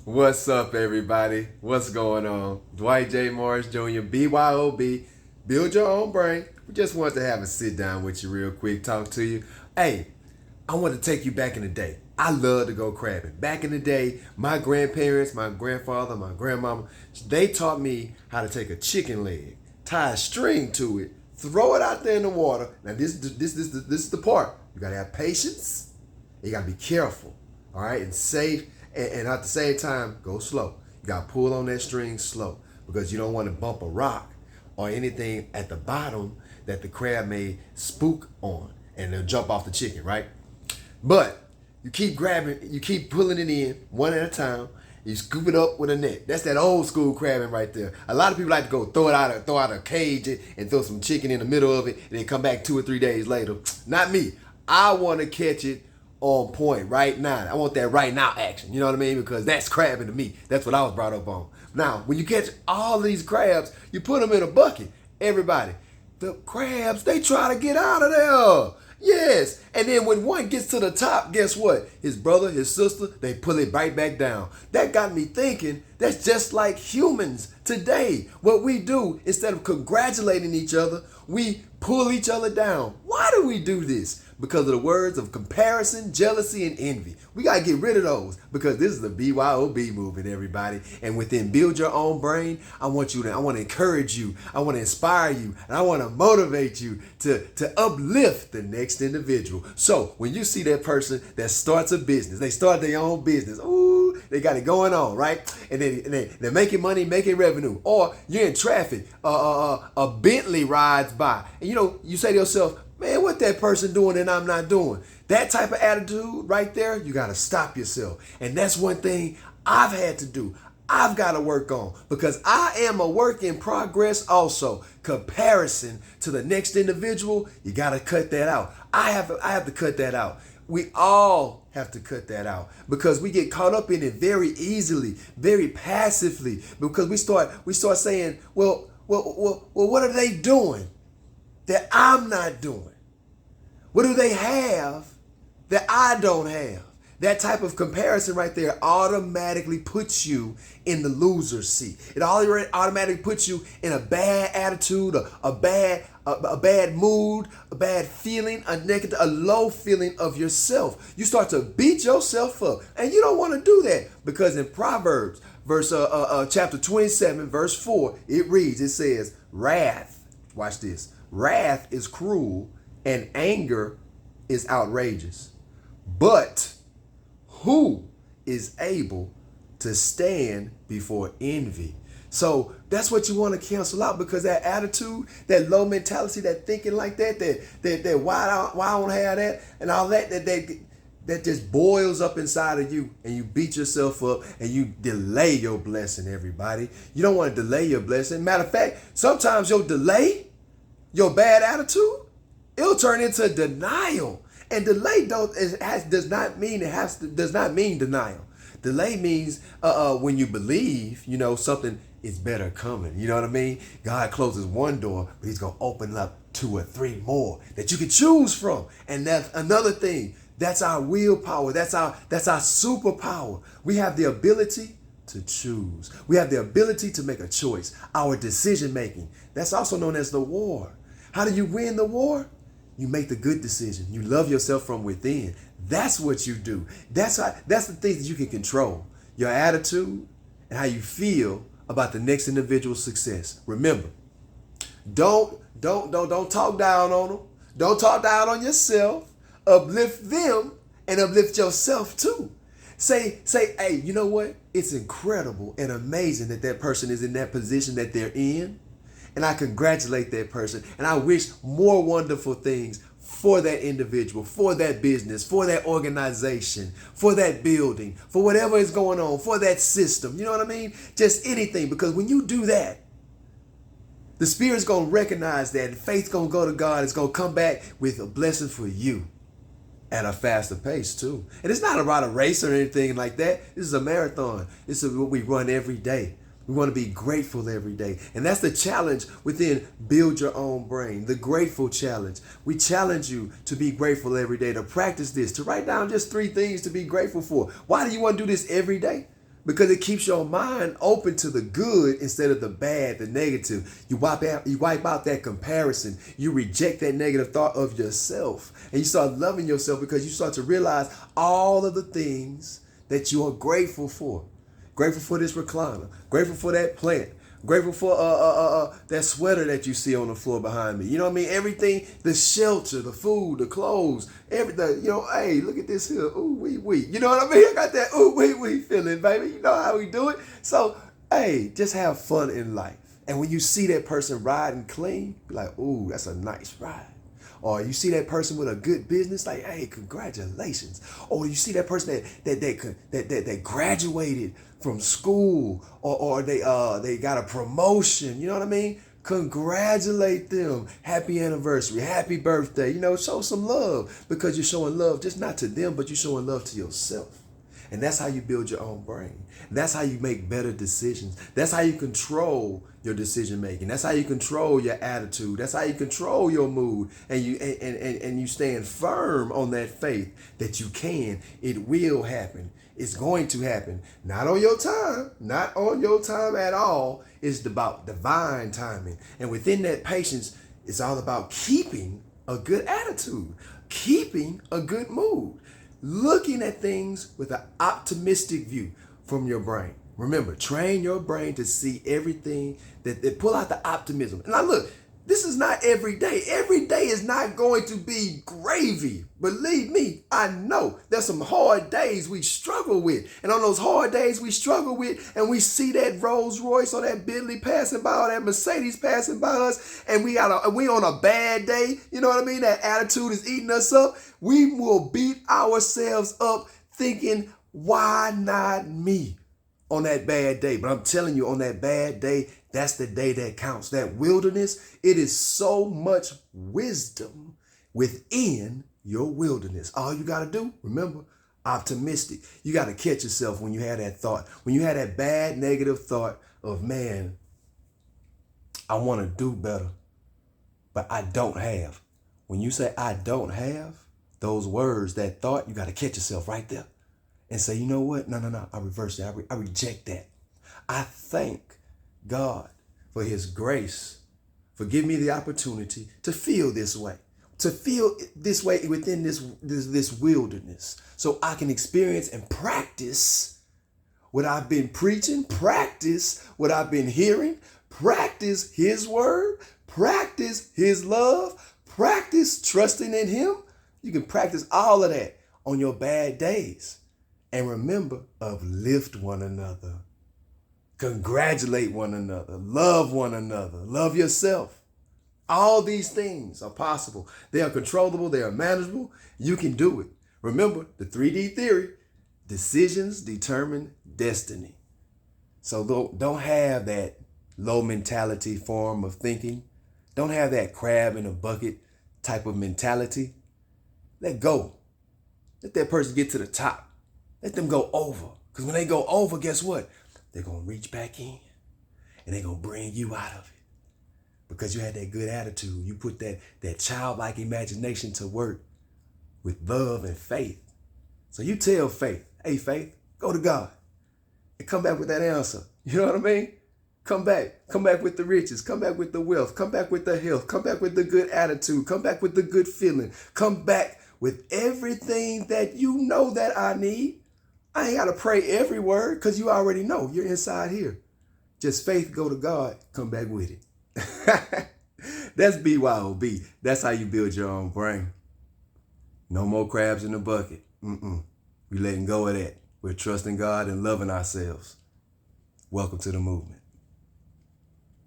What's up, everybody? What's going on? Dwight J. Morris Jr., B.Y.O.B. Build your own brain. We just want to have a sit down with you real quick, talk to you. Hey, I want to take you back in the day. I love to go crabbing. Back in the day, my grandparents, my grandfather, my grandmama, they taught me how to take a chicken leg, tie a string to it, throw it out there in the water. Now this is the part. You gotta have patience. You gotta be careful, all right, and safe, and at the same time, go slow. You gotta pull on that string slow because you don't want to bump a rock or anything at the bottom that the crab may spook on and they'll jump off the chicken, right? But you keep grabbing, you keep pulling it in one at a time. You scoop it up with a net. That's that old school crabbing right there. A lot of people like to go throw out a cage and throw some chicken in the middle of it and then come back 2 or 3 days later. Not me. I want to catch it on point right now. I want that right now action. You know what I mean? Because that's crabbing to me. That's what I was brought up on. Now, when you catch all these crabs, you put them in a bucket. Everybody, the crabs, they try to get out of there. Yes. And then when one gets to the top, guess what? His brother, his sister, they pull it right back down. That got me thinking, that's just like humans today. What we do, instead of congratulating each other, we pull each other down. Why do we do this? Because of the words of comparison, jealousy, and envy. We got to get rid of those because this is the B.Y.O.B movement, everybody. And within Build Your Own Brain, I want to encourage you. I want to inspire you. And I want to motivate you to uplift the next individual. So when you see that person that starts a business, they start their own business. Ooh, they got it going on, right? And they're making money, making revenue. Or you're in traffic, a Bentley rides by. And you say to yourself, man, what that person doing and I'm not doing? That type of attitude right there, you got to stop yourself. And that's one thing I've had to do. I've got to work on because I am a work in progress also. Comparison to the next individual, you got to cut that out. I have to cut that out. We all have to cut that out because we get caught up in it very easily, very passively because we start saying, well, what are they doing that I'm not doing? What do they have that I don't have? That type of comparison right there automatically puts you in the loser's seat. It automatically puts you in a bad attitude, a bad mood, a bad feeling, a low feeling of yourself. You start to beat yourself up, and you don't want to do that because in Proverbs, chapter 27, verse 4, it says, "Wrath." Watch this. Wrath is cruel and anger is outrageous. But who is able to stand before envy? So that's what you want to cancel out because that attitude, that low mentality, that thinking like that why I don't have that and all that just boils up inside of you and you beat yourself up and you delay your blessing, everybody. You don't want to delay your blessing. Matter of fact, sometimes your delay, your bad attitude, it'll turn into denial. And delay does not mean denial. Delay means when you believe, something is better coming. You know what I mean? God closes one door, but he's going to open up 2 or 3 more that you can choose from. And that's another thing. That's our willpower. That's our superpower. We have the ability to choose. We have the ability to make a choice. Our decision making. That's also known as the war. How do you win the war? You make the good decision. You love yourself from within. That's what you do. That's the things that you can control. Your attitude and how you feel about the next individual's success. Remember, don't talk down on them. Don't talk down on yourself. Uplift them and uplift yourself too. Say, hey, you know what? It's incredible and amazing that person is in that position that they're in. And I congratulate that person. And I wish more wonderful things for that individual, for that business, for that organization, for that building, for whatever is going on, for that system. You know what I mean? Just anything. Because when you do that, the Spirit's going to recognize that. And faith's going to go to God. It's going to come back with a blessing for you at a faster pace too. And it's not about a race or anything like that. This is a marathon. This is what we run every day. We want to be grateful every day. And that's the challenge within Build Your Own Brain, the grateful challenge. We challenge you to be grateful every day, to practice this, to write down just 3 things to be grateful for. Why do you want to do this every day? because it keeps your mind open to the good instead of the bad, the negative. You wipe out that comparison. You reject that negative thought of yourself, and you start loving yourself because you start to realize all of the things that you are grateful for. Grateful for this recliner. Grateful for that plant. Grateful for that sweater that you see on the floor behind me. You know what I mean? Everything, the shelter, the food, the clothes, everything. You know, hey, look at this here. Ooh, wee. You know what I mean? I got that ooh, wee feeling, baby. You know how we do it. So, hey, just have fun in life. And when you see that person riding clean, be like, ooh, that's a nice ride. Or you see that person with a good business, like, hey, congratulations. Or you see that person that graduated from school, or they got a promotion. You know what I mean? Congratulate them. Happy anniversary, happy birthday. You know, show some love, because you're showing love just not to them, but you're showing love to yourself. And that's how you build your own brain. That's how you make better decisions. That's how you control your decision making. That's how you control your attitude. That's how you control your mood. And you stand firm on that faith that you can. It will happen. It's going to happen. Not on your time. Not on your time at all. It's about divine timing. And within that patience, it's all about keeping a good attitude, keeping a good mood, looking at things with an optimistic view from your brain. Remember, train your brain to see everything that pull out the optimism. And now look, this is not every day. Every day is not going to be gravy. Believe me, I know there's some hard days we struggle with. And on those hard days we struggle with, and we see that Rolls Royce or that Bentley passing by, or that Mercedes passing by us, and we on a bad day, you know what I mean? That attitude is eating us up. We will beat ourselves up thinking, why not me on that bad day? But I'm telling you, on that bad day, that's the day that counts. That wilderness, it is so much wisdom within your wilderness. All you got to do, remember, optimistic. You got to catch yourself when you have that thought. When you have that bad negative thought of, man, I want to do better, but I don't have. When you say I don't have, those words, that thought, you got to catch yourself right there and say, you know what? No. I reverse it. I reject that. I thank God for his grace, for giving me the opportunity to feel this way, within this wilderness, so I can experience and practice what I've been preaching, practice what I've been hearing, practice his word, practice his love, practice trusting in him. You can practice all of that on your bad days. And remember, uplift one another. Congratulate one another. Love one another. Love yourself. All these things are possible. They are controllable. They are manageable. You can do it. Remember the 3D theory. Decisions determine destiny. So don't have that low mentality form of thinking. Don't have that crab in a bucket type of mentality. Let go. Let that person get to the top. Let them go over. Because when they go over, guess what? They're going to reach back in and they're going to bring you out of it. Because you had that good attitude. You put that childlike imagination to work with love and faith. So you tell faith, hey, faith, go to God and come back with that answer. You know what I mean? Come back with the riches, come back with the wealth, come back with the health, come back with the good attitude, come back with the good feeling, come back with everything that you know that I need. I ain't got to pray every word, because you already know you're inside here. Just faith, go to God, come back with it. That's B.Y.O.B. That's how you build your own brain. No more crabs in the bucket. We letting go of that. We're trusting God and loving ourselves. Welcome to the movement.